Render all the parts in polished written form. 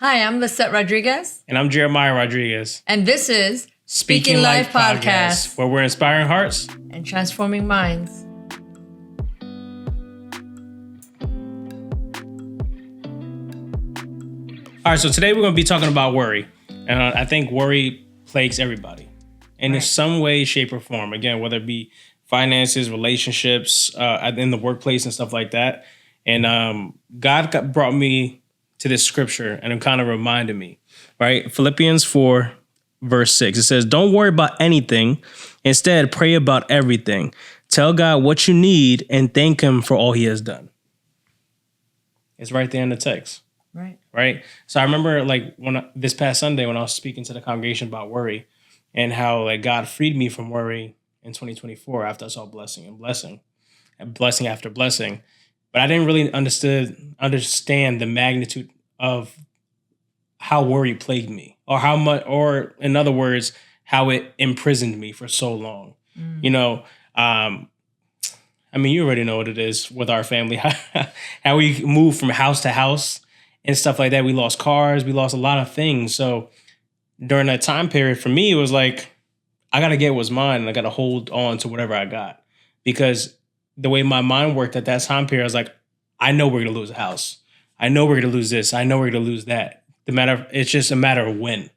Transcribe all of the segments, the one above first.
Hi, I'm Lisette Rodriguez. And I'm Jeremiah Rodriguez. And this is Speaking Life Podcast, where we're inspiring hearts and transforming minds. All right, so today we're going to be talking about worry. And I think worry plagues everybody in some way, shape, or form. Again, whether it be finances, relationships, in the workplace and stuff like that. And God brought me to this scripture and it kind of reminded me, right? Philippians 4, verse 6. It says, don't worry about anything. Instead, pray about everything. Tell God what you need and thank him for all he has done. It's right there in the text. Right. So I remember this past Sunday when I was speaking to the congregation about worry and how God freed me from worry in 2024 after I saw blessing and blessing after blessing. But I didn't really understand the magnitude of how worry plagued me, or how much, or in other words, how it imprisoned me for so long. I mean, you already know what it is with our family, how we move from house to house and stuff like that. We lost cars, we lost a lot of things. So during that time period, for me, it was like, I got to get what's mine and I got to hold on to whatever I got, because the way my mind worked at that time period, I was like, I know we're going to lose a house. I know we're going to lose this. I know we're going to lose that. It's just a matter of when.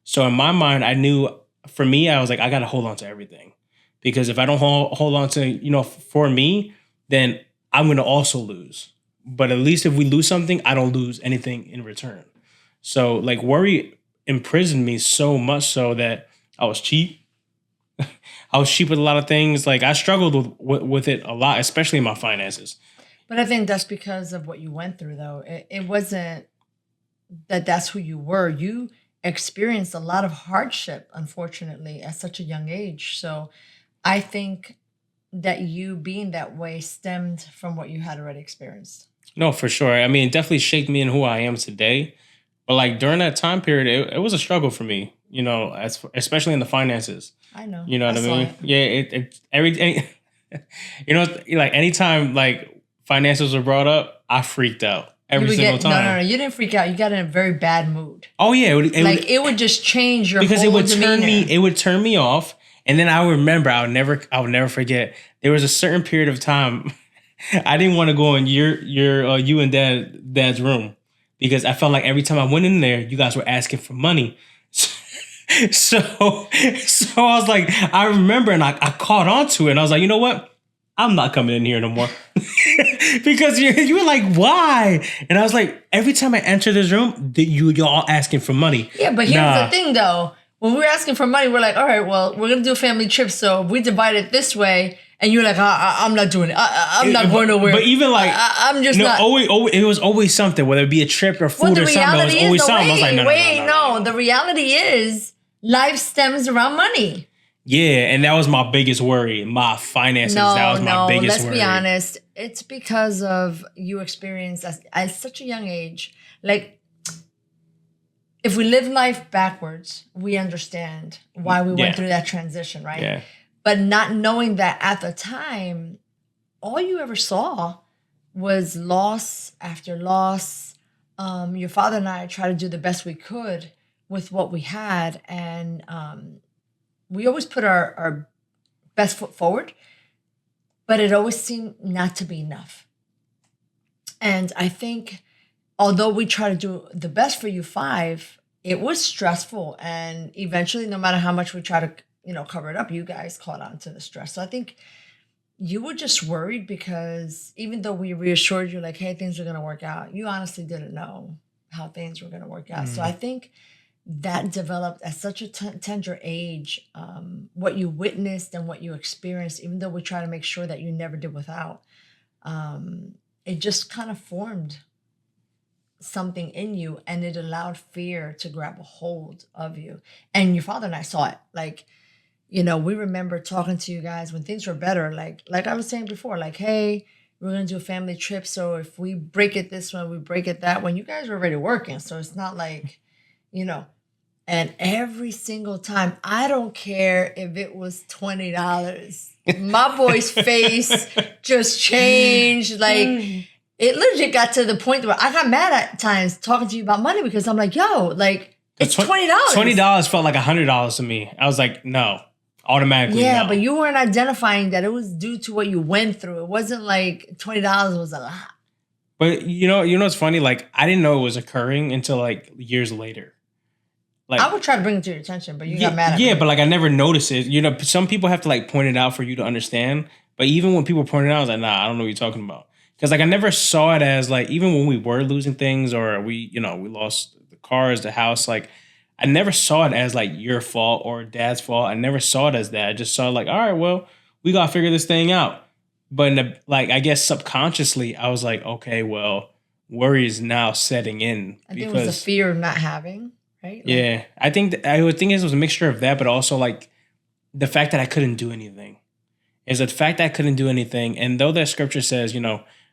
So in my mind, I knew, for me, I was like, I got to hold on to everything, because if I don't hold on to, for me, then I'm going to also lose. But at least if we lose something, I don't lose anything in return. So worry imprisoned me so much so that I was cheap. I was cheap with a lot of things. I struggled with it a lot, especially in my finances. But I think that's because of what you went through, though. It wasn't that's who you were. You experienced a lot of hardship, unfortunately, at such a young age. So I think that you being that way stemmed from what you had already experienced. No, for sure. I mean, it definitely shaped me in who I am today. But during that time period, it was a struggle for me, especially in the finances. I know. You know what I mean? Yeah, everything. Anytime finances were brought up, I freaked out every single time. No. You didn't freak out. You got in a very bad mood. Oh yeah, it would just change your because whole it would turn me off. And then I remember, I would never forget. There was a certain period of time I didn't want to go in you and dad's room, because I felt like every time I went in there, you guys were asking for money. So I was like, I remember, and I caught on to it, and I was like, you know what? I'm not coming in here no more. Because you were like, why? And I was like, every time I enter this room, you're all asking for money. Yeah, but here's the thing, though. When we're asking for money, we're like, all right, well, we're going to do a family trip, so we divide it this way. And you're like, I'm not doing it. I'm not going nowhere. But even I'm just not. Always, it was always something, whether it be a trip or food or something. It was always something. I was like, no. The reality is life stems around money. Yeah, and that was my biggest worry. My finances, that was my biggest worry. Let's be honest. It's because of you experienced at such a young age. If we live life backwards, we understand why we went through that transition, right? Yeah. But not knowing that at the time, all you ever saw was loss after loss. Your father and I tried to do the best we could with what we had. And we always put our best foot forward, but it always seemed not to be enough. And I think although we try to do the best for you five, it was stressful. And eventually, no matter how much we try to cover it up, you guys caught on to the stress. So I think you were just worried because even though we reassured you hey, things are going to work out, you honestly didn't know how things were going to work out. So I think that developed at such a tender age, what you witnessed and what you experienced, even though we try to make sure that you never did without, it just kind of formed something in you, and it allowed fear to grab a hold of you. And your father and I saw it. We remember talking to you guys when things were better. Like I was saying before, hey, we're going to do a family trip. So if we break it this one, we break it that one. You guys were already working. So it's not and every single time, I don't care if it was $20, my boy's face just changed. it legit got to the point where I got mad at times talking to you about money because I'm like, yo, like it's $20. $20 felt like $100 to me. I was like, no, automatically. Yeah, no. but you weren't identifying that it was due to what you went through. It wasn't like $20 was a lot. But you know what's funny? Like I didn't know it was occurring until like years later. Like I would try to bring it to your attention, but you got mad at me. Yeah, but like I never noticed it. You know, some people have to like point it out for you to understand. But even when people point it out, I was like, nah, I don't know what you're talking about. Because like I never saw it as like, even when we were losing things or we lost the cars, the house, like I never saw it as like your fault or dad's fault. I never saw it as that. I just saw like, all right, well, we gotta figure this thing out. But like I guess subconsciously, I was like, okay, well, worry is now setting in. I think it was the fear of not having, right? Like, yeah, I think I would think it was a mixture of that, but also like the fact that I couldn't do anything. Is the fact that I couldn't do anything, and though that scripture says,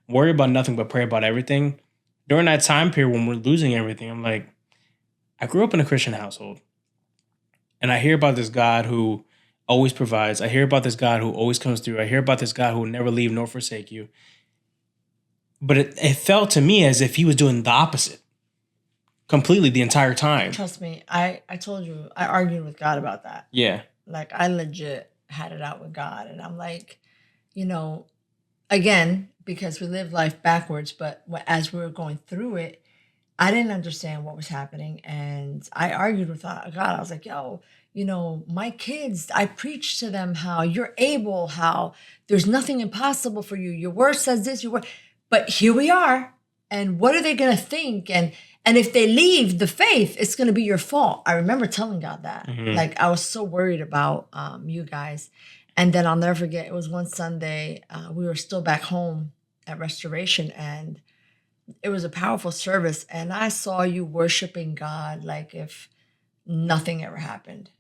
worry about nothing but pray about everything. During that time period when we're losing everything, I'm like, I grew up in a Christian household, and I hear about this God who always provides. I hear about this God who always comes through. I hear about this God who will never leave nor forsake you. But it felt to me as if he was doing the opposite completely the entire time. Trust me, I told you, I argued with God about that. Yeah. Like I legit had it out with God. And I'm like, again, because we live life backwards, but as we were going through it, I didn't understand what was happening. And I argued with God. I was like, yo, my kids, I preach to them how you're able, how there's nothing impossible for you. Your word says this, but here we are. And what are they going to think? And if they leave the faith, it's going to be your fault. I remember telling God that. Mm-hmm. Like, I was so worried about you guys. And then I'll never forget, it was one Sunday, we were still back home at Restoration, and it was a powerful service. And I saw you worshiping God like if nothing ever happened.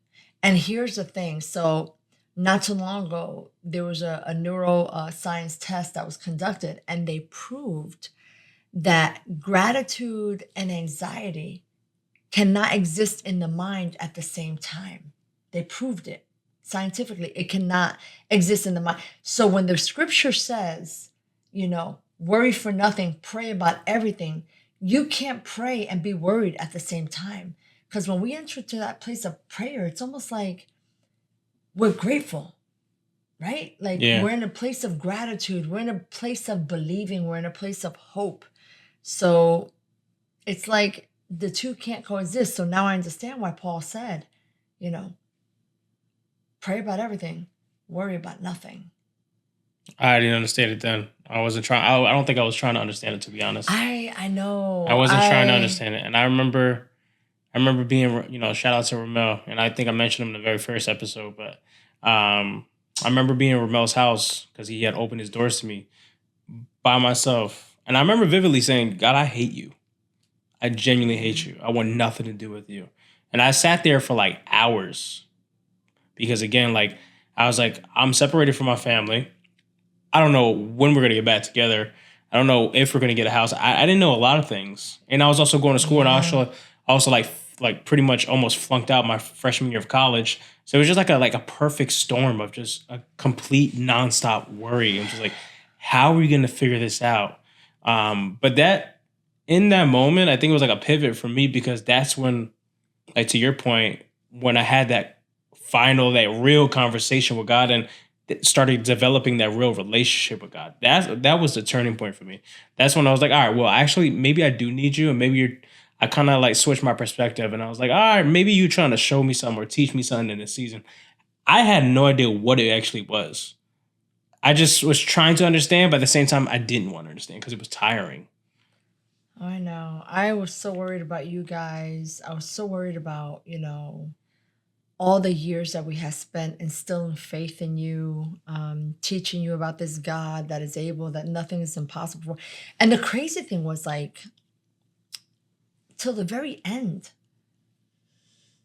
And here's the thing. So not too long ago, there was a neuroscience test that was conducted, and they proved that gratitude and anxiety cannot exist in the mind at the same time. They proved it scientifically. It cannot exist in the mind. So when the scripture says, worry for nothing, pray about everything, you can't pray and be worried at the same time. Because when we enter to that place of prayer, it's almost like we're grateful, right? Like We're in a place of gratitude. We're in a place of believing. We're in a place of hope. So it's like the two can't coexist. So now I understand why Paul said, pray about everything, worry about nothing. I didn't understand it then. I wasn't trying. I don't think I was trying to understand it, to be honest. I know. I wasn't trying to understand it. And I remember being, shout out to Ramel. And I think I mentioned him in the very first episode. But I remember being in Ramel's house because he had opened his doors to me by myself. And I remember vividly saying, God, I hate you. I genuinely hate you. I want nothing to do with you. And I sat there for like hours because, again, like I was like, I'm separated from my family. I don't know when we're going to get back together. I don't know if we're going to get a house. I didn't know a lot of things. And I was also going to school, and I also like pretty much almost flunked out my freshman year of college. So it was just like a perfect storm of just a complete nonstop worry. And just like, how are we going to figure this out? But that in that moment, I think it was like a pivot for me, because that's when, like to your point, when I had that real conversation with God and started developing that real relationship with God. That was the turning point for me. That's when I was like, all right, well, actually, maybe I do need you, and maybe I kind of like switched my perspective, and I was like, all right, maybe you're trying to show me something or teach me something in this season. I had no idea what it actually was. I just was trying to understand, but at the same time, I didn't want to understand because it was tiring. I know. I was so worried about you guys. I was so worried about, all the years that we have spent instilling faith in you, teaching you about this God that is able, that nothing is impossible. And the crazy thing was, like, till the very end,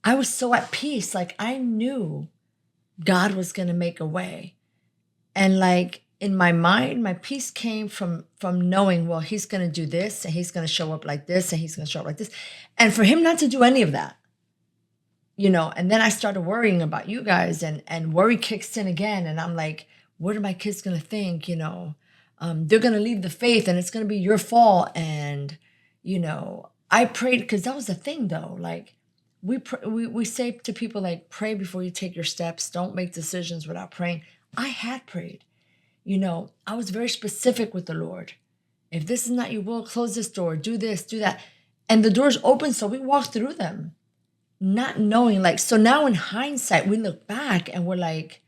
I was so at peace. Like, I knew God was going to make a way. And like in my mind, my peace came from knowing, well, he's going to do this, and he's going to show up like this, and he's going to show up like this. And for him not to do any of that, and then I started worrying about you guys, and worry kicks in again. And I'm like, what are my kids going to think? they're gonna leave the faith and it's gonna be your fault. And I prayed because that was the thing though. Like we say to people like pray before you take your steps. Don't make decisions without praying. I had prayed. I was very specific with the Lord. If this is not your will, close this door, do this, do that. And the doors open, so we walked through them, not knowing, like, so now in hindsight, we look back and we're like,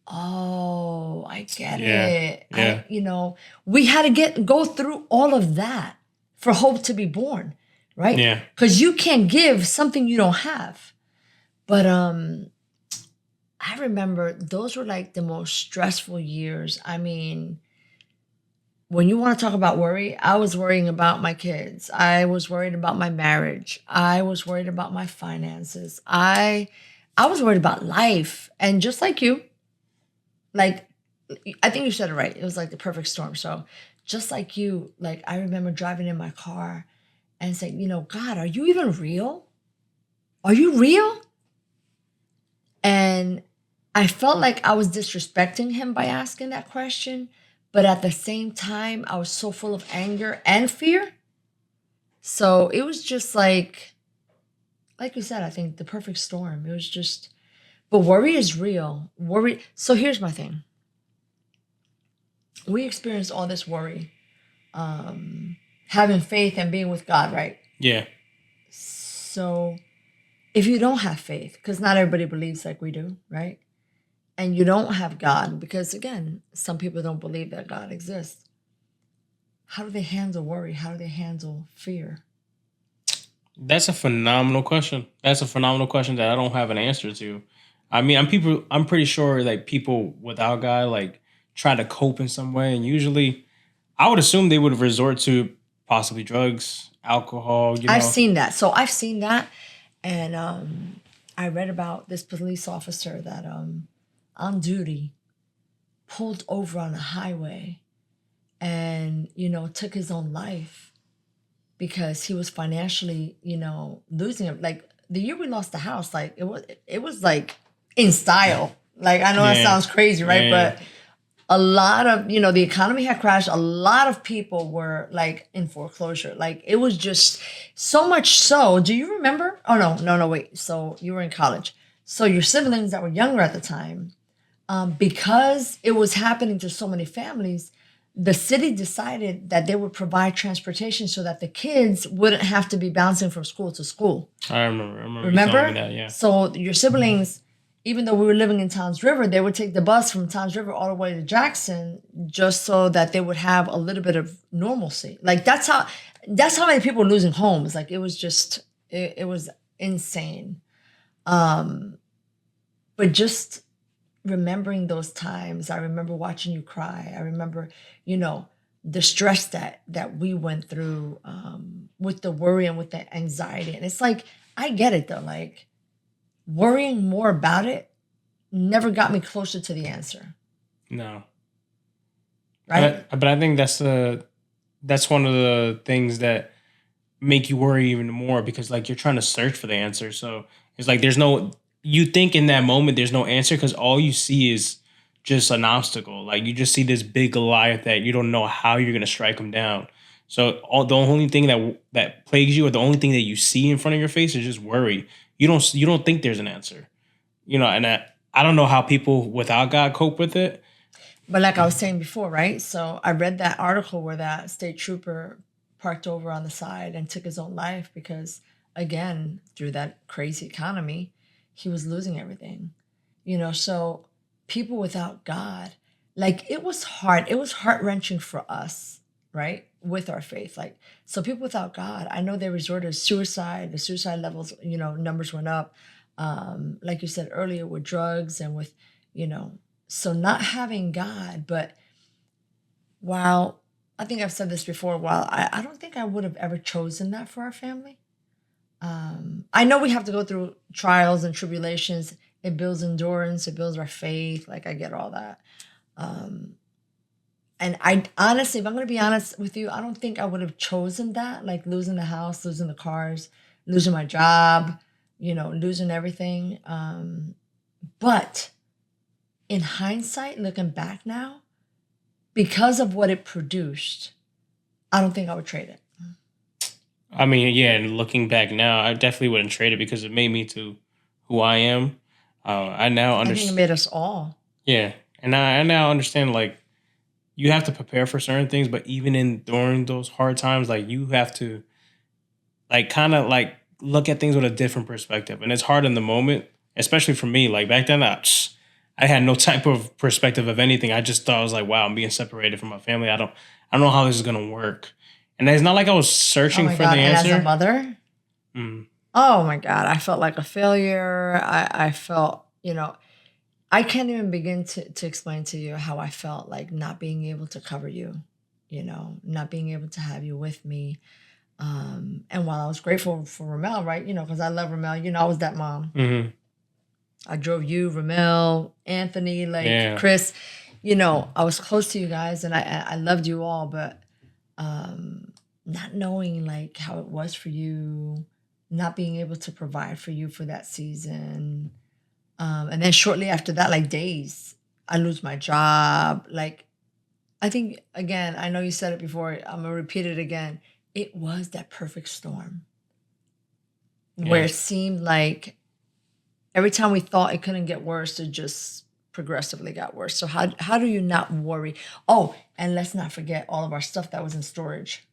oh, I get Yeah. it. Yeah. We had to go through all of that for hope to be born, right? Yeah. Because you can't give something you don't have. But I remember those were like the most stressful years. I mean, when you want to talk about worry, I was worrying about my kids. I was worried about my marriage. I was worried about my finances. I was worried about life. And just like you, like I think you said it right. It was like the perfect storm. So just like you, like I remember driving in my car and saying, God, are you even real? Are you real? And I felt like I was disrespecting him by asking that question. But at the same time, I was so full of anger and fear. So it was just like you said, I think the perfect storm. It was just, but worry is real. Worry. So here's my thing. We experience all this worry, having faith and being with God, right? Yeah. So if you don't have faith, because not everybody believes like we do, right? And you don't have God, because again, some people don't believe that God exists. How do they handle worry? How do they handle fear? That's a phenomenal question. That's a phenomenal question that I don't have an answer to. I mean, I'm pretty sure like people without God like try to cope in some way, and usually, I would assume they would resort to possibly drugs, alcohol. I've seen that. So I've seen that, and I read about this police officer that on duty pulled over on a highway and took his own life because he was financially losing it. Like the year we lost the house, like it was like in style. Like I know that Yeah. sounds crazy, right? Yeah. But a lot of the economy had crashed. A lot of people were like in foreclosure. Like it was just so much so. Do you remember? Oh no, wait. So you were in college. So your siblings that were younger at the time, because it was happening to so many families, the city decided that they would provide transportation so that the kids wouldn't have to be bouncing from school to school. I remember. You Remember? telling me that, yeah. So your siblings, even though we were living in Towns River, they would take the bus from Towns River all the way to Jackson just so that they would have a little bit of normalcy. Like that's how many people were losing homes. Like it was just it was insane. But just remembering those times, I remember watching you cry. I remember, the stress that we went through with the worry and with the anxiety. And it's like, I get it though. Like worrying more about it never got me closer to the answer. No. Right? But I think that's one of the things that make you worry even more, because like you're trying to search for the answer. So it's like you think in that moment there's no answer because all you see is just an obstacle. Like you just see this big Goliath that you don't know how you're gonna strike him down. So the only thing that plagues you, or the only thing that you see in front of your face, is just worry. You don't think there's an answer. And I don't know how people without God cope with it. But like I was saying before, right? So I read that article where that state trooper parked over on the side and took his own life because, again, through that crazy economy, he was losing everything. So people without God, like it was hard. It was heart-wrenching for us, right? With our faith. Like, so people without God, I know they resorted to suicide. The suicide levels, numbers went up. Like you said earlier, with drugs and with, so not having God. But while I think I've said this before, while I don't think I would have ever chosen that for our family. I know we have to go through trials and tribulations. It builds endurance. It builds our faith. Like I get all that. And I honestly, if I'm going to be honest with you, I don't think I would have chosen that, like losing the house, losing the cars, losing my job, losing everything. But in hindsight, looking back now, because of what it produced, I don't think I would trade it. I mean, yeah, and looking back now, I definitely wouldn't trade it because it made me to who I am. I now I think it understand. made us all. Yeah, and I now understand like you have to prepare for certain things, but even in during those hard times, like you have to like kind of like look at things with a different perspective, and it's hard in the moment, especially for me. Like back then, I had no type of perspective of anything. I just thought I was like, wow, I'm being separated from my family. I don't know how this is gonna work. And it's not like I was Oh searching my for God. the And as a answer. mother, Mm, oh my God, I felt like a failure. I felt, I can't even begin to explain to you how I felt like not being able to cover you, not being able to have you with me. And while I was grateful for Ramel, right, because I love Ramel, I was that mom. hmm I drove you, Ramel, Anthony, like Yeah, Chris, I was close to you guys and I loved you all, but not knowing like how it was for you, not being able to provide for you for that season. And then shortly after that, like days, I lose my job. Like, I think, again, I know you said it before, I'm gonna repeat it again. It was that perfect storm where yeah. it seemed like every time we thought it couldn't get worse, it just progressively got worse. So how do you not worry? Oh, and let's not forget all of our stuff that was in storage.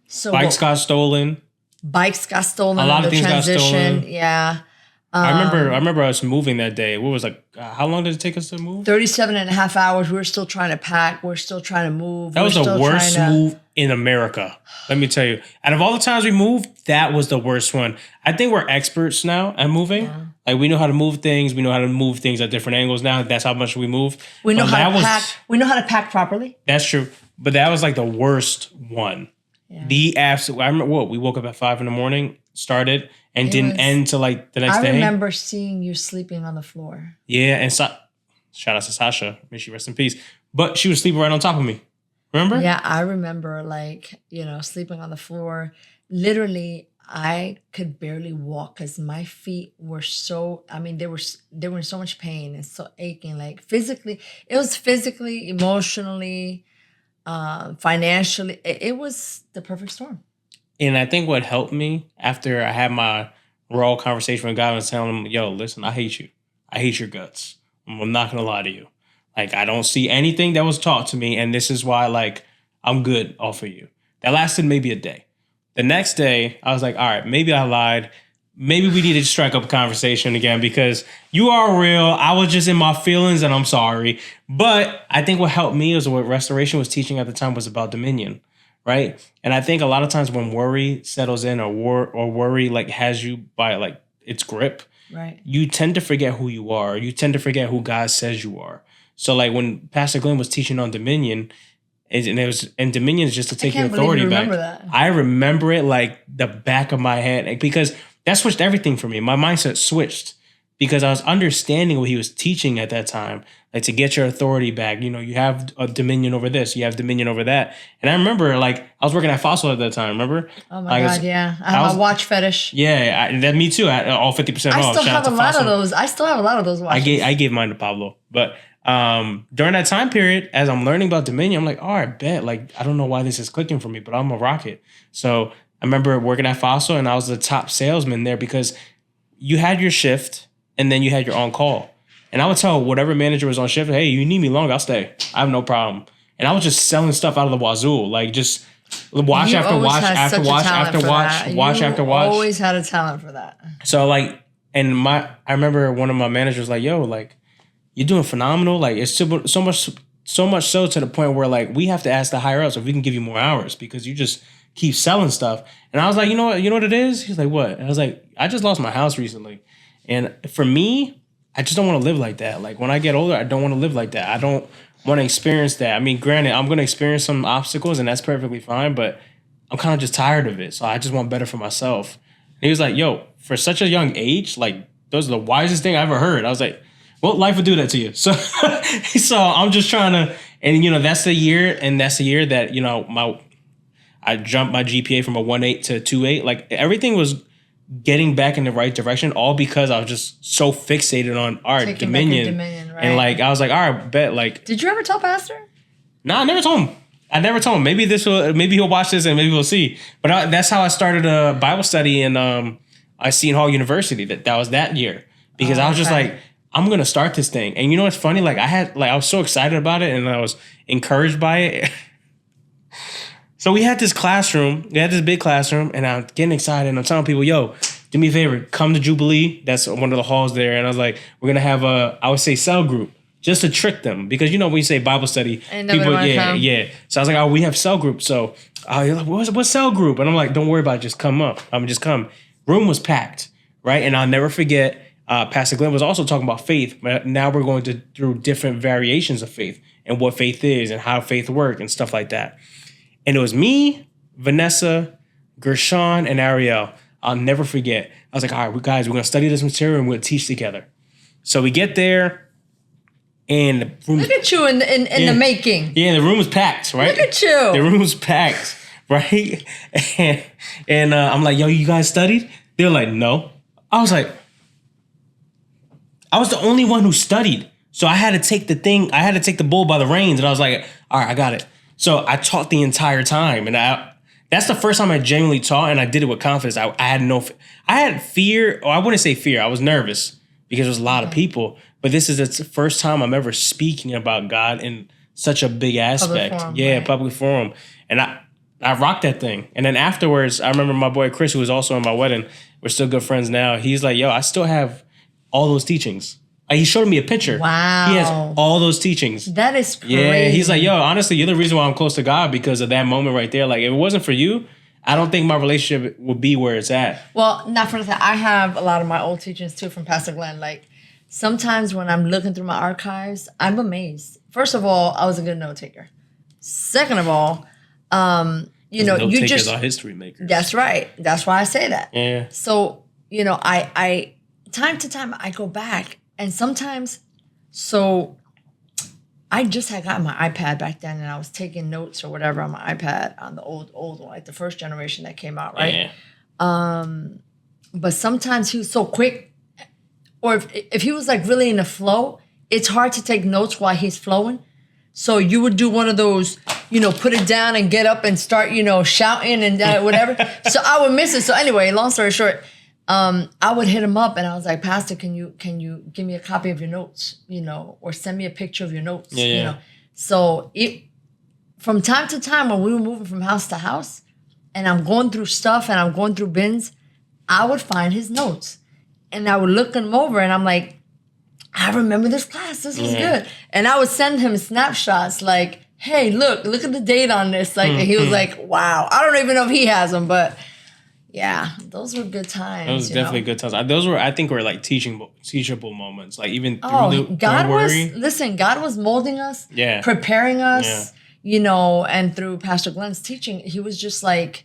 So Bikes got stolen. bikes got stolen A in lot of the things got transition. stolen. Yeah. I remember us moving that day. What was like? How long did it take us to move? 37 and a half hours. We're still trying to pack. We're still trying to move. That We're was the still worst trying to. move in America. Let me tell you. Out of all the times we moved, that was the worst one. I think we're experts now at moving. Yeah. Like we know how to move things. We know how to move things at different angles now. That's how much we move. We know But how that to was, pack. We know how to pack properly. That's true. But that was like the worst one. Yeah. The absolute. I remember what we woke up at 5 a.m, started, and It didn't was- end till like the next I day. remember seeing you sleeping on the floor. Yeah, and shout out to Sasha. May she rest in peace. But she was sleeping right on top of me. Remember? Yeah, I remember like, sleeping on the floor. Literally, I could barely walk because my feet were so, they were in so much pain and so aching. Like physically, it was physically, emotionally, financially. It was the perfect storm. And I think what helped me after I had my raw conversation with God and telling him, yo, listen, I hate you. I hate your guts. I'm not gonna lie to you. Like I don't see anything that was taught to me, and this is why like I'm good off of you. That lasted maybe a day. The next day, I was like, all right, maybe I lied. Maybe we need to strike up a conversation again because you are real. I was just in my feelings and I'm sorry. But I think what helped me is what Restoration was teaching at the time was about dominion. Right. And I think a lot of times when worry settles in or worry like has you by like its grip, Right. you tend to forget who you are. You tend to forget who God says you are. So like when Pastor Glenn was teaching on dominion, and dominion is just to take your can't believe authority you back. remember that. I remember it like the back of my hand like, because that switched everything for me. My mindset switched because I was understanding what he was teaching at that time. Like to get your authority back, you have a dominion over this, you have dominion over that. And I remember like I was working at Fossil at that time. Remember? Oh my God, yeah. I have I was- a watch fetish. Yeah, that me too. All 50% I off. still Shout out have a to lot of Fossil. those. I still have a lot of those watches. I gave mine to Pablo. But during that time period, as I'm learning about Dominion, I'm like, all right, bet. Like, I don't know why this is clicking for me, but I'm a rocket. So I remember working at Fossil and I was the top salesman there because you had your shift and then you had your on call. And I would tell whatever manager was on shift, hey, you need me long, I'll stay. I have no problem. And I was just selling stuff out of the wazoo, like just watch You after always watch had after such a watch talent after for watch, that. watch You after watch. Always had a talent for that. So like, and I remember one of my managers like, yo, like, you're doing phenomenal. Like it's so much so to the point where like we have to ask the higher ups if we can give you more hours because you just keep selling stuff. And I was like, you know what it is? He's like, what? And I was like, I just lost my house recently. And for me, I just don't want to live like that. Like when I get older, I don't want to live like that. I don't want to experience that. I mean, granted, I'm going to experience some obstacles and that's perfectly fine, but I'm kind of just tired of it. So I just want better for myself. And he was like, yo, for such a young age, like those are the wisest thing I ever heard. I was like, well, life would do that to you. So, so I'm just trying to, and that's the year that, I jumped my GPA from a 1.8 to 2.8. Like everything was getting back in the right direction, all because I was just so fixated on our Taking back your dominion. dominion, right. And like, I was like, all right, bet. Like, Did you ever tell Pastor? No, I never told him. Maybe maybe he'll watch this and maybe we'll see. But that's how I started a Bible study in Seton Hall University. That was that year because I was just like, I'm gonna start this thing. And you know what's funny? Like I was so excited about it and I was encouraged by it. So we had this classroom. We had this big classroom, and I'm getting excited. And I'm telling people, "Yo, do me a favor, come to Jubilee. That's one of the halls there." And I was like, "We're gonna have I would say cell group." Just to trick them, because when you say Bible study, people, yeah. So I was like, "Oh, we have cell group." So you're like, "What's cell group?" And I'm like, "Don't worry about it. Just come up. Just come." Room was packed, right? And I'll never forget. Pastor Glenn was also talking about faith, but now we're going through different variations of faith and what faith is and how faith works and stuff like that. And it was me, Vanessa, Gershon, and Ariel. I'll never forget. I was like, all right, guys, we're going to study this material and we're going to teach together. So we get there, and the room... Look at you in the making. Yeah, the room was packed, right? Look at you. The room was packed, right? And I'm like, yo, you guys studied? They're like, no. I was like... I was the only one who studied. So I had to take the bull by the reins, and I was like, all right, I got it. So I taught the entire time, and that's the first time I genuinely taught, and I did it with confidence. I had fear, or I wouldn't say fear. I was nervous because there was a lot of people, but this is the first time I'm ever speaking about God in such a big aspect. Public forum. And I rocked that thing. And then afterwards, I remember my boy Chris, who was also in my wedding. We're still good friends now. He's like, yo, I still have all those teachings. He showed me a picture. Wow. He has all those teachings. That is crazy. Yeah, he's like, yo, honestly, you're the reason why I'm close to God because of that moment right there. Like, if it wasn't for you, I don't think my relationship would be where it's at. Well, not for nothing. I have a lot of my old teachings, too, from Pastor Glenn. Like, sometimes when I'm looking through my archives, I'm amazed. First of all, I was a good note taker. Second of all, note takers are history makers. That's right. That's why I say that. Yeah. So, I time to time, I go back. And sometimes, so I just had gotten my iPad back then, and I was taking notes or whatever on my iPad on the old one, like the first generation that came out, right? Yeah. But sometimes he was so quick, or if he was like really in the flow, it's hard to take notes while he's flowing. So you would do one of those, put it down and get up and start, shouting and whatever. So I would miss it. So anyway, long story short. I would hit him up and I was like, Pastor, can you give me a copy of your notes, or send me a picture of your notes, So from time to time when we were moving from house to house and I'm going through stuff and I'm going through bins, I would find his notes and I would look them over and I'm like, I remember this class. This was good. And I would send him snapshots like, hey, look at the date on this. Like, and he was like, wow. I don't even know if he has them, but yeah, those were good times. Those were definitely good times. Those were, I think, like teachable moments. Like even through God was molding us, preparing us, and through Pastor Glenn's teaching, he was just like,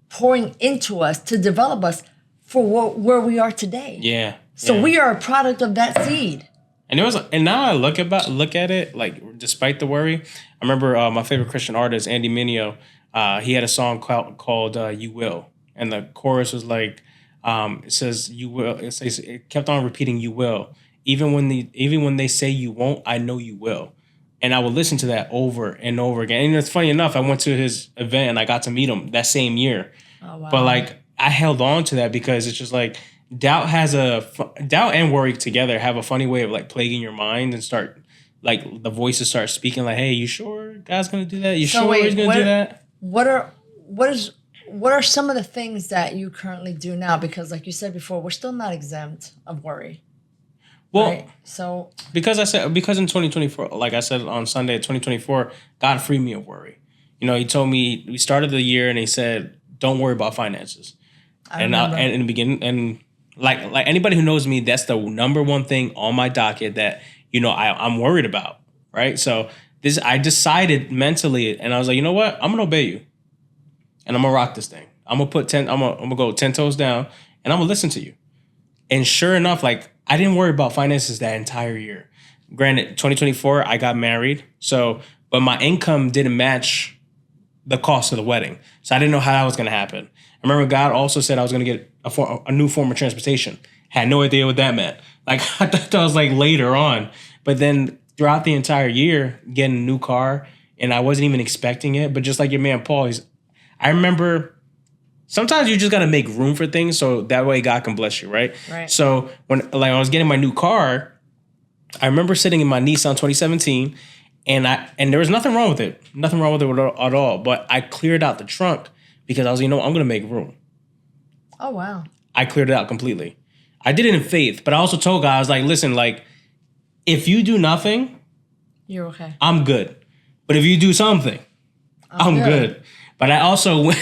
pouring into us to develop us for where we are today. Yeah. So we are a product of that seed. And now I look at it, like despite the worry, I remember my favorite Christian artist, Andy Mineo. He had a song called "You Will," and the chorus was like, "It says you will." It kept on repeating, "You will." Even when they say you won't, I know you will. And I would listen to that over and over again. And it's funny enough, I went to his event and I got to meet him that same year. Oh, wow. But like I held on to that because it's just like doubt and worry together have a funny way of like plaguing your mind and start like the voices start speaking like, "Hey, you sure God's gonna do that? You sure he's gonna do that?" What are some of the things that you currently do now? Because like you said before, we're still not exempt of worry. Well, right? So because in 2024, like I said on Sunday, 2024, God freed me of worry. He told me we started the year and he said, "Don't worry about finances." And in the beginning, and like anybody who knows me, that's the number one thing on my docket that I'm worried about. Right, so. I decided mentally, and I was like, you know what? I'm gonna obey you, and I'm gonna rock this thing. I'm gonna go 10 toes down, and I'm gonna listen to you. And sure enough, like I didn't worry about finances that entire year. Granted, 2024, I got married, but my income didn't match the cost of the wedding, so I didn't know how that was gonna happen. I remember God also said I was gonna get a new form of transportation. Had no idea what that meant. Like I thought that was like later on, but then throughout the entire year getting a new car, and I wasn't even expecting it. But just like your man Paul, I remember sometimes you just gotta make room for things so that way God can bless you, right? Right. So when like I was getting my new car, I remember sitting in my Nissan 2017, and there was nothing wrong with it, at all. But I cleared out the trunk because I was, I'm gonna make room. Oh wow. I cleared it out completely. I did it in faith, but I also told God, I was like, listen, like, if you do nothing, You're okay. I'm good. But if you do something, I'm good. But I also,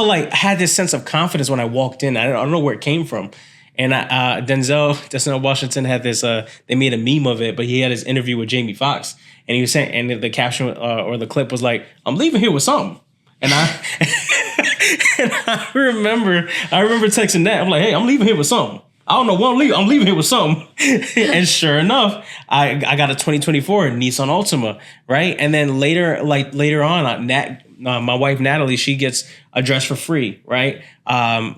like had this sense of confidence when I walked in. I don't know where it came from. And Denzel Washington had this, they made a meme of it, but he had his interview with Jamie Foxx. And he was saying, and the caption or the clip was like, I'm leaving here with something. And and I remember texting that. I'm like, hey, I'm leaving here with something. I don't know what I'm leaving here with something. And sure enough, I got a 2024 Nissan Altima, right? And then later on, my wife Natalie, she gets a dress for free, right? I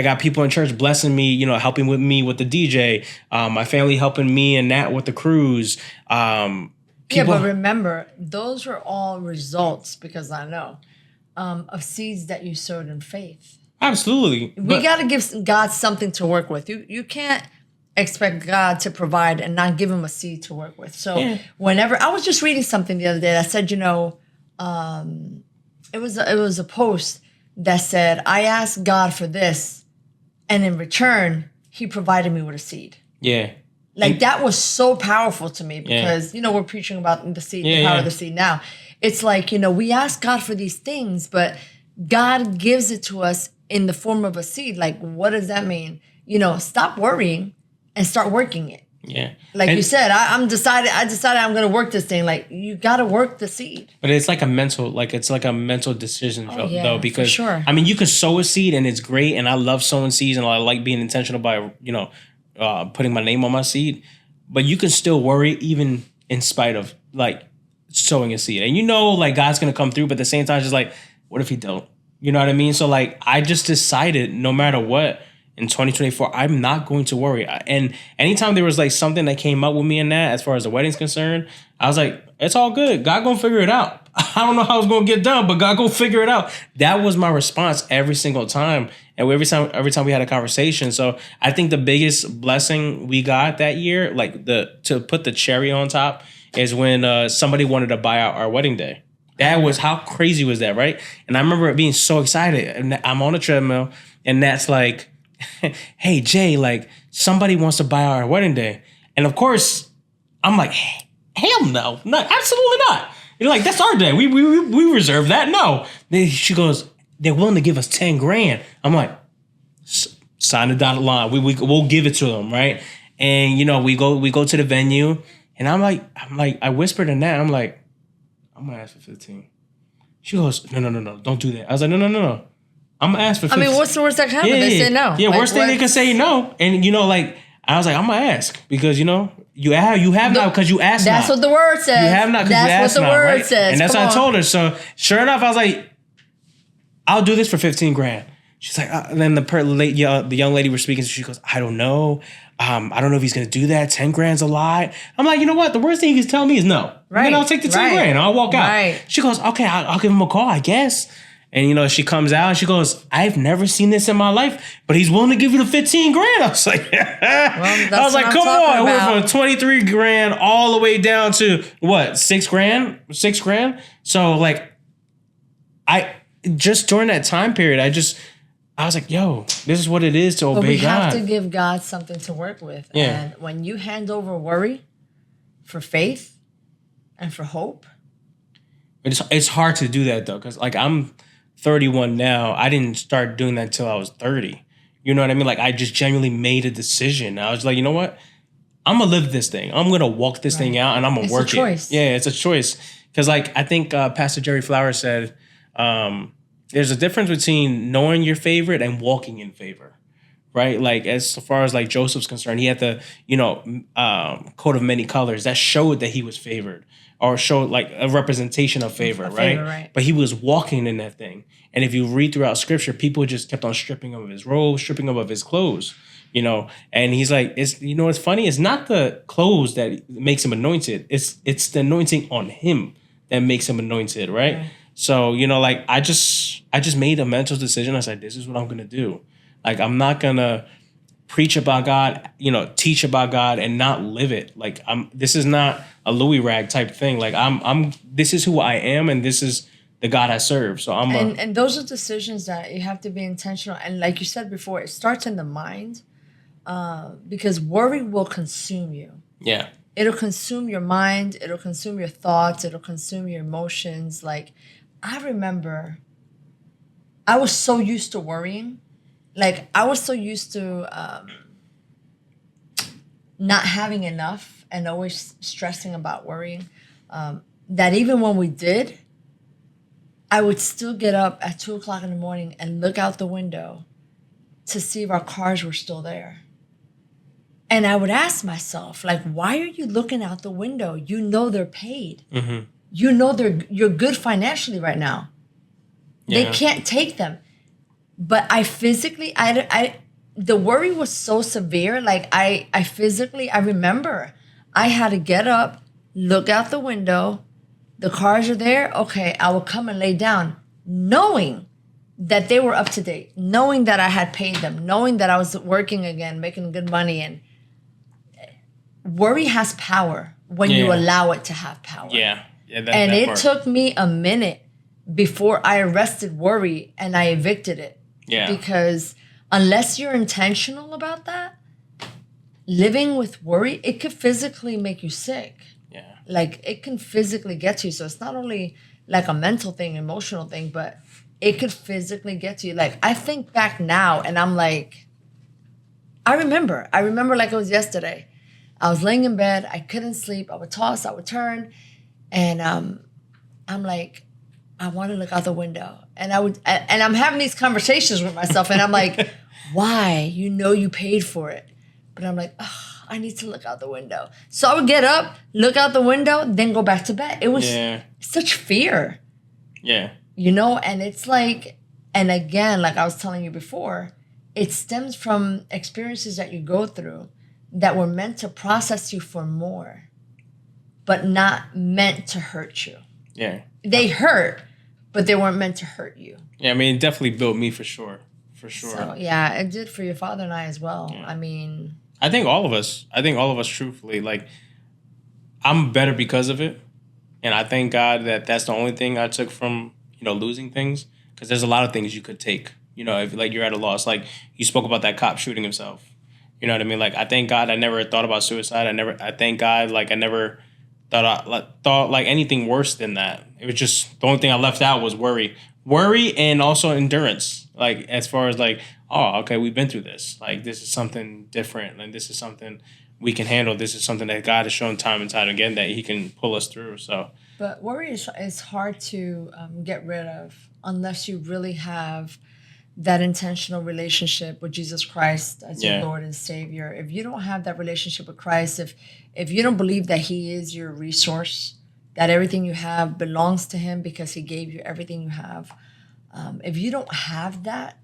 got people in church blessing me, helping with me with the DJ. My family helping me and Nat with the cruise. But remember, those were all results, because I know, of seeds that you sowed in faith. Absolutely. We got to give God something to work with. You can't expect God to provide and not give him a seed to work with. So whenever, I was just reading something the other day that said, it was a post that said, I asked God for this, and in return, he provided me with a seed. Yeah. Like, that was so powerful to me, because, we're preaching about the seed, the power of the seed now. It's like, we ask God for these things, but God gives it to us in the form of a seed. Like, what does that mean? Stop worrying and start working it. Yeah. Like you said, I decided I'm going to work this thing. Like, you got to work the seed. But it's like a mental decision, though, because for sure. I mean, you can sow a seed and it's great. And I love sowing seeds and I like being intentional by, putting my name on my seed. But you can still worry even in spite of like sowing a seed. And like God's going to come through. But at the same time, it's just like, what if he don't? You know what I mean? So like, I just decided no matter what, in 2024, I'm not going to worry. And anytime there was like something that came up with me in that, as far as the wedding's concerned, I was like, it's all good. God gonna figure it out. I don't know how it's gonna get done, but God gonna figure it out. That was my response every single time. And every time we had a conversation. So I think the biggest blessing we got that year, like to put the cherry on top, is when somebody wanted to buy out our wedding day. That was, how crazy was that, right? And I remember being so excited. And I'm on a treadmill, and that's like, hey, Jay, like, somebody wants to buy our wedding day. And of course, I'm like, hell no, absolutely not. You're like, that's our day. We reserve that. No. She goes, they're willing to give us 10 grand. I'm like, sign the dotted line. We'll give it to them, right? And we go to the venue, and I'm like, I whispered in that. I'm like, I'm gonna ask for 15. She goes, no, don't do that. I was like, no. I'm gonna ask for 15. I mean, what's the worst that can happen? They say no. Yeah, worst thing they can say no. And like, I was like, I'm gonna ask, because you have not because you asked not. That's what the word says. You have not because you asked not. That's what the word says. And that's what I told her. So sure enough, I was like, I'll do this for 15 grand. She's like, and then the young lady we're speaking to, she goes, I don't know. I don't know if he's going to do that. 10 grand's a lot. I'm like, you know what? The worst thing he can tell me is no. Right. And then I'll take the 10 grand and I'll walk out. Right. She goes, okay, I'll give him a call, I guess. And, she comes out and she goes, I've never seen this in my life, but he's willing to give you the 15 grand. I was like, come on. I went from 23 grand all the way down to what? 6 grand? 6 grand. So like, just during that time period, I was like, yo, this is what it is to obey God. But we have to give God something to work with. Yeah. And when you hand over worry for faith and for hope. It's hard to do that, though, because like I'm 31 now. I didn't start doing that until I was 30. You know what I mean? Like, I just genuinely made a decision. I was like, you know what? I'm going to live this thing. I'm going to walk this thing out, and I'm going to work it. It's a choice. Yeah, it's a choice. Because like, I think Pastor Jerry Flowers said, there's a difference between knowing your favorite and walking in favor, right? Like as far as like Joseph's concerned, he had the coat of many colors that showed that he was favored or showed like a representation of favor, A right? favor, right. But he was walking in that thing. And if you read throughout scripture, people just kept on stripping him of his robe, stripping him of his clothes, and he's like, what's funny? It's not the clothes that makes him anointed. It's the anointing on him that makes him anointed, right? So, like I just made a mental decision. I said, this is what I'm gonna do. Like I'm not gonna preach about God, teach about God and not live it. Like this is not a Louis rag type thing. Like this is who I am and this is the God I serve. So and those are decisions that you have to be intentional. And like you said before, it starts in the mind, because worry will consume you. Yeah. It'll consume your mind. It'll consume your thoughts. It'll consume your emotions. Like I remember I was so used to worrying. Like I was so used to not having enough and always stressing about worrying, that even when we did, I would still get up at 2:00 in the morning and look out the window to see if our cars were still there. And I would ask myself, like, why are you looking out the window? You know they're paid. Mm-hmm. You know you're good financially right now. Yeah. They can't take them. But I physically, the worry was so severe. Like I remember I had to get up, look out the window. The cars are there. Okay, I will come and lay down, knowing that they were up to date, knowing that I had paid them, knowing that I was working again, making good money. And worry has power when you allow it to have power. Yeah. And it took me a minute before I arrested worry and I evicted it. Yeah. Because unless you're intentional about that, living with worry, it could physically make you sick. Yeah. Like it can physically get to you. So it's not only like a mental thing, emotional thing, but it could physically get to you. Like I think back now and I'm like, I remember like it was yesterday. I was laying in bed. I couldn't sleep. I would toss, I would turn. And I'm like, I want to look out the window. And I'm having these conversations with myself and I'm like, why? You paid for it. But I'm like, oh, I need to look out the window. So I would get up, look out the window, then go back to bed. It was such fear. Yeah. And it's like, and again, like I was telling you before, it stems from experiences that you go through that were meant to process you for more, but not meant to hurt you. Yeah. They hurt, but they weren't meant to hurt you. Yeah, I mean, it definitely built me for sure. For sure. So, yeah, it did for your father and I as well. Yeah. I mean... I think all of us, truthfully, like, I'm better because of it. And I thank God that that's the only thing I took from, losing things. Because there's a lot of things you could take, if, like, you're at a loss. Like, you spoke about that cop shooting himself. You know what I mean? Like, I thank God I never thought about suicide. I thank God, like, I never thought like anything worse than that. It was just, the only thing I left out was worry. Worry and also endurance. Like, as far as, like, oh, okay, we've been through this. Like, this is something different. Like, this is something we can handle. This is something that God has shown time and time again that he can pull us through. So, but worry is hard to get rid of unless you really have that intentional relationship with Jesus Christ as your Lord and Savior. If you don't have that relationship with Christ, if you don't believe that he is your resource, that everything you have belongs to him because he gave you everything you have, if you don't have that,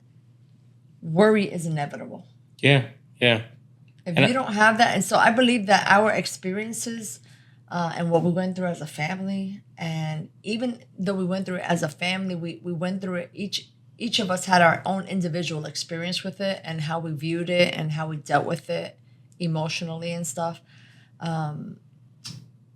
worry is inevitable. Yeah. If you don't have that, and so I believe that our experiences and what we went through as a family, and even though we went through it as a family, we went through it, each of us had our own individual experience with it and how we viewed it and how we dealt with it emotionally and stuff.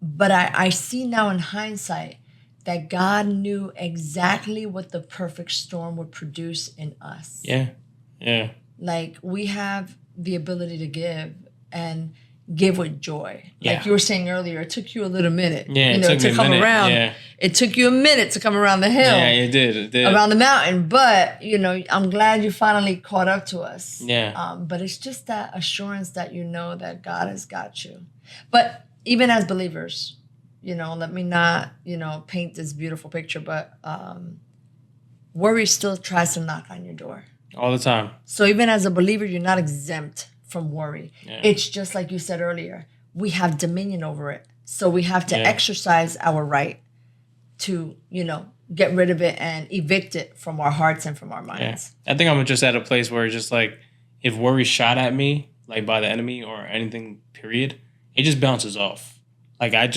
But I see now in hindsight that God knew exactly what the perfect storm would produce in us. Yeah. Like we have the ability to give and give with joy. Yeah. Like you were saying earlier, it took you a little minute, to come around. Yeah. It took you a minute to come around the hill. Yeah, it did. Around the mountain. But, I'm glad you finally caught up to us. Yeah. But it's just that assurance that you know that God has got you. But even as believers, let me not, paint this beautiful picture, but worry still tries to knock on your door. All the time. So even as a believer, you're not exempt from worry. Yeah. It's just like you said earlier, we have dominion over it. So we have to Yeah. exercise our right to, get rid of it and evict it from our hearts and from our Yeah. minds. I think I'm just at a place where it's just like, if worry shot at me, like by the enemy or anything, period, it just bounces off. Like I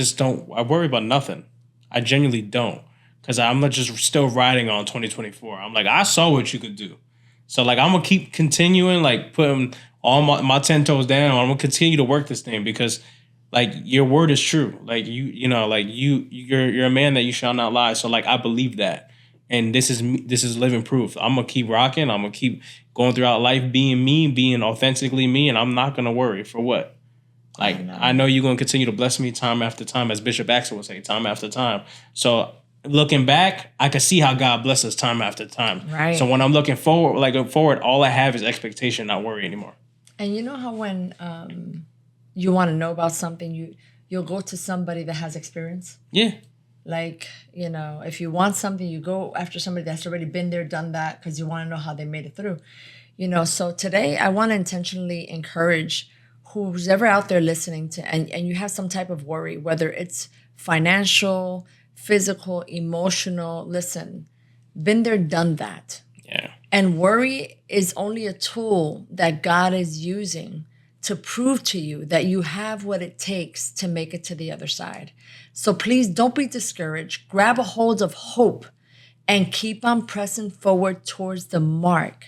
worry about nothing. I genuinely don't. Because I'm not just still riding on 2024. I'm like, I saw what you could do. So like, I'm going to keep continuing, like putting all my 10 toes down. I'm going to continue to work this thing because like your word is true. Like you're a man that you shall not lie. So like, I believe that. And this is living proof. I'm going to keep rocking. I'm going to keep going throughout life, being me, being authentically me. And I'm not going to worry for what? Like, I know you're going to continue to bless me time after time, as Bishop Axel would say, time after time. So looking back, I can see how God blesses time after time. Right. So when I'm looking forward, all I have is expectation, not worry anymore. And you know how when you want to know about something, you'll go to somebody that has experience? Yeah. Like, if you want something, you go after somebody that's already been there, done that, because you want to know how they made it through. So today I want to intentionally encourage who's ever out there listening to, and you have some type of worry, whether it's financial, physical, emotional, listen, been there, done that. Yeah. And worry is only a tool that God is using to prove to you that you have what it takes to make it to the other side. So please don't be discouraged. Grab a hold of hope and keep on pressing forward towards the mark.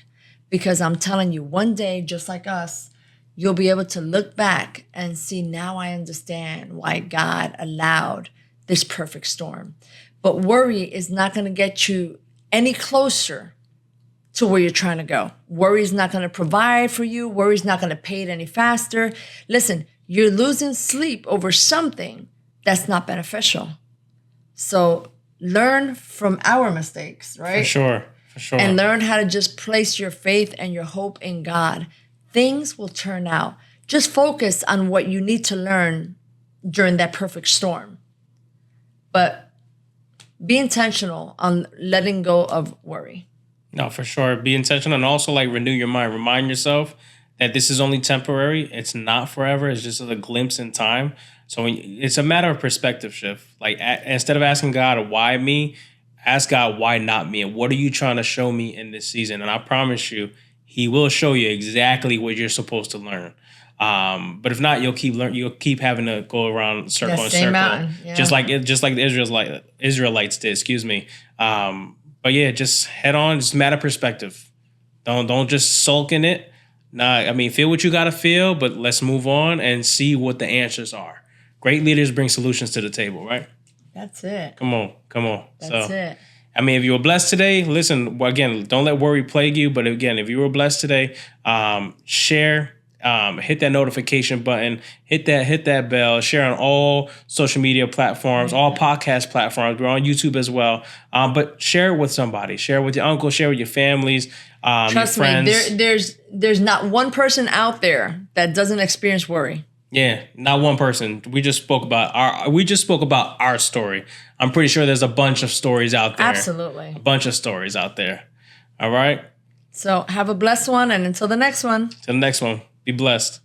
Because I'm telling you, one day, just like us, you'll be able to look back and see, now I understand why God allowed this perfect storm. But worry is not going to get you any closer to where you're trying to go. Worry is not going to provide for you. Worry is not going to pay it any faster. Listen, you're losing sleep over something that's not beneficial. So learn from our mistakes, right? For sure. And learn how to just place your faith and your hope in God. Things will turn out. Just focus on what you need to learn during that perfect storm. But be intentional on letting go of worry. No, for sure. Be intentional and also like renew your mind. Remind yourself that this is only temporary. It's not forever. It's just a glimpse in time. So it's a matter of perspective shift. Like instead of asking God, why me? Ask God, why not me? And what are you trying to show me in this season? And I promise you, He will show you exactly what you're supposed to learn. But if not, you'll keep having to go around circle and circle, mountain, yeah. just like the Israelites did. Excuse me. But yeah, just head on. Just matter of perspective. Don't just sulk in it. Nah, feel what you gotta feel, but let's move on and see what the answers are. Great leaders bring solutions to the table, right? That's it. Come on. That's it. If you were blessed today, listen, again, don't let worry plague you. But again, if you were blessed today, share, hit that notification button, hit that bell, share on all social media platforms, all podcast platforms. We're on YouTube as well. But share it with somebody. Share it with your uncle, share it with your families, Trust your friends. me, there's not one person out there that doesn't experience worry. Yeah, not one person. We just spoke about our story. I'm pretty sure there's a bunch of stories out there. Absolutely. A bunch of stories out there. All right. So have a blessed one, and until the next one. Till the next one. Be blessed.